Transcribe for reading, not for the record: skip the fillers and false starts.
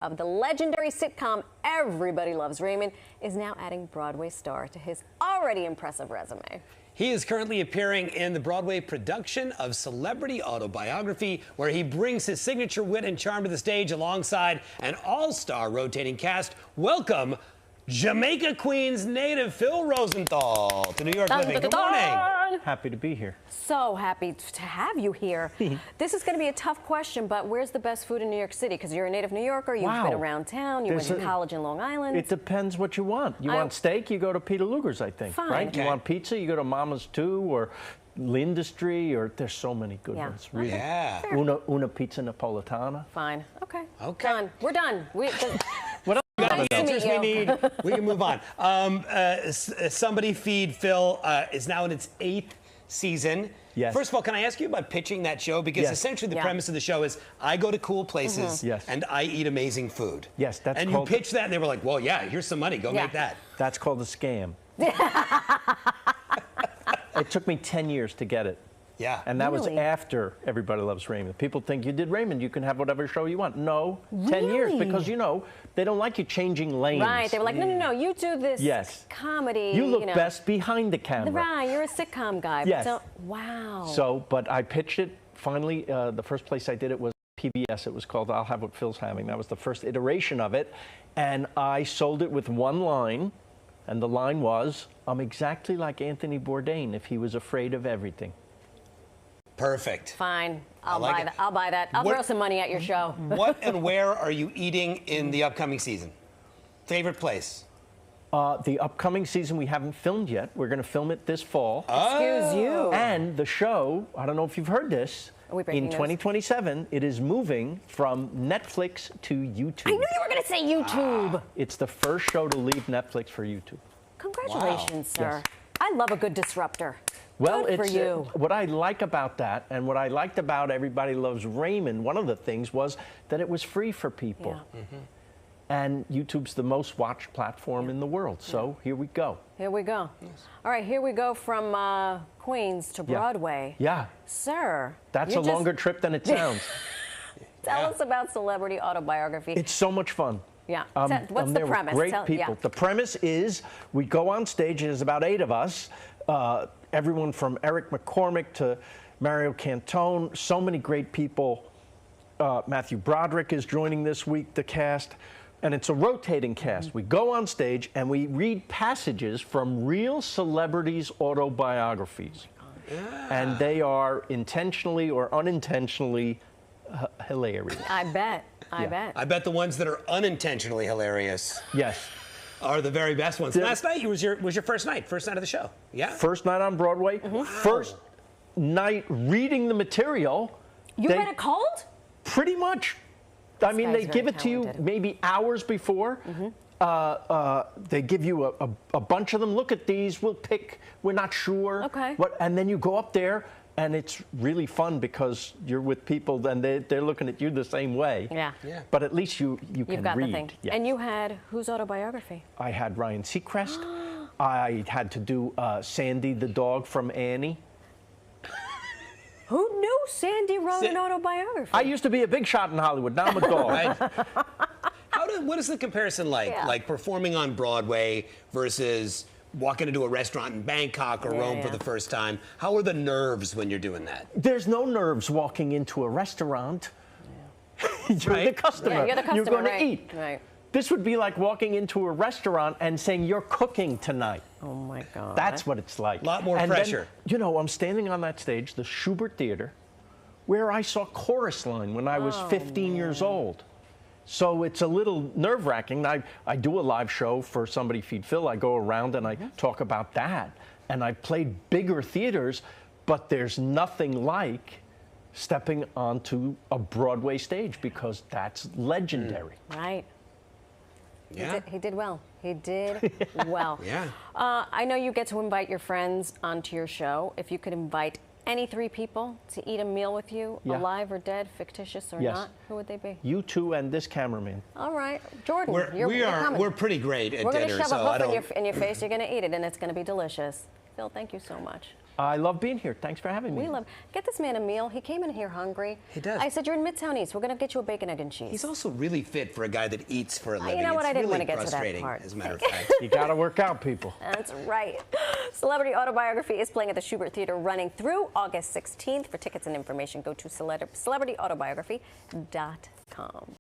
of the legendary sitcom Everybody Loves Raymond is now adding Broadway star to his already impressive resume. He is currently appearing in the Broadway production of Celebrity Autobiography, where he brings his signature wit and charm to the stage alongside an all-star rotating cast. Welcome, Jamaica, Queens native Phil Rosenthal to New York Living. Good morning. Happy to be here. So happy to have you here. This is going to be a tough question, but where's the best food in New York City? Because you're a native New Yorker, you've been around town, you went to college in Long Island. It depends what you want. You want steak, you go to Peter Luger's, I think. Fine. Right? Okay. You want pizza, you go to Mama's Too, or L'Industry, or there's so many good ones. Really. Yeah. Una pizza napolitana. Fine. Okay. Okay. Done. We're done. What else? Nice to meet you. We need. We can move on. Somebody Feed Phil is now in its 8th season. Yes. First of all, can I ask you about pitching that show? Because essentially the premise of the show is I go to cool places and I eat amazing food. Yes, that's and called... you pitched that and they were like, well, yeah, here's some money. Go make that. That's called a scam. It took me 10 years to get it. Yeah. And that was after Everybody Loves Raymond. People think you did Raymond, you can have whatever show you want. No, 10 years, because, you know, they don't like you changing lanes. Right, they were like, no, you do this comedy. You look best behind the camera. Right, you're a sitcom guy. Yes. So, wow. So, but I pitched it, finally, the first place I did it was PBS. It was called I'll Have What Phil's Having. That was the first iteration of it. And I sold it with one line, and the line was, I'm exactly like Anthony Bourdain if he was afraid of everything. Perfect. Fine. I'll buy that. I'll buy that. I'll throw some money at your show. What and where are you eating in the upcoming season? Favorite place? The upcoming season we haven't filmed yet. We're going to film it this fall. Excuse you. And the show, I don't know if you've heard this, in 2027, it is moving from Netflix to YouTube. I knew you were going to say YouTube. It's the first show to leave Netflix for YouTube. Congratulations, sir. Yes. I love a good disruptor. Well, good for you. What I like about that, and what I liked about Everybody Loves Raymond, one of the things was that it was free for people. Yeah. And YouTube's the most watched platform in the world. So here we go. Here we go. Yes. All right, here we go from Queens to Broadway. Yeah. Sir. That's a longer trip than it sounds. Tell us about Celebrity Autobiography. It's so much fun. Yeah. What's the premise? Great people. The premise is we go on stage, and there's about 8 of us. Everyone from Eric McCormick to Mario Cantone, so many great people. Matthew Broderick is joining this week, the cast. And it's a rotating cast. We go on stage and we read passages from real celebrities' autobiographies. And they are intentionally or unintentionally hilarious. I bet. I bet. I bet the ones that are unintentionally hilarious. Yes. Are the very best ones. Last night was your first night of the show. Yeah. First night on Broadway. First night reading the material. You read it cold? Pretty much. I mean, they give it to you maybe hours before. They give you a bunch of them. Look at these. We'll pick. We're not sure. Okay. And then you go up there, and it's really fun because you're with people, and they're looking at you the same way. Yeah. But at least you You've can got read. the thing. Yeah. And you had whose autobiography? I had Ryan Seacrest. I had to do Sandy the dog from Annie. Who knew Sandy wrote an autobiography? I used to be a big shot in Hollywood. Now I'm a dog. What is the comparison like? Yeah. Like performing on Broadway versus walking into a restaurant in Bangkok or Rome for the first time? How are the nerves when you're doing that? There's no nerves walking into a restaurant. You're the customer. Yeah, you're the customer. You're going to eat. Right. This would be like walking into a restaurant and saying, you're cooking tonight. Oh, my God. That's what it's like. A lot more pressure. Then, you know, I'm standing on that stage, the Schubert Theater, where I saw Chorus Line when I was 15 years old. So it's a little nerve-wracking. I do a live show for Somebody Feed Phil. I go around and I talk about that. And I've played bigger theaters, but there's nothing like stepping onto a Broadway stage because that's legendary. Right. Yeah. He did well. He did well. Yeah. I know you get to invite your friends onto your show. If you could invite any 3 people to eat a meal with you, alive or dead, fictitious or not, who would they be? You two and this cameraman. All right. Jordan, we're pretty great at dinner. We're dinner. going to shove a hoof in your face. You're going to eat it, and it's going to be delicious. Phil, thank you so much. I love being here. Thanks for having me. We love. Get this man a meal. He came in here hungry. He does. I said, you're in Midtown East. We're going to get you a bacon, egg, and cheese. He's also really fit for a guy that eats for a living. You know what? It's I didn't really want to get to that frustrating, part. as a matter of fact. You got to work out, people. That's right. Celebrity Autobiography is playing at the Schubert Theater running through August 16th. For tickets and information, go to celebrityautobiography.com.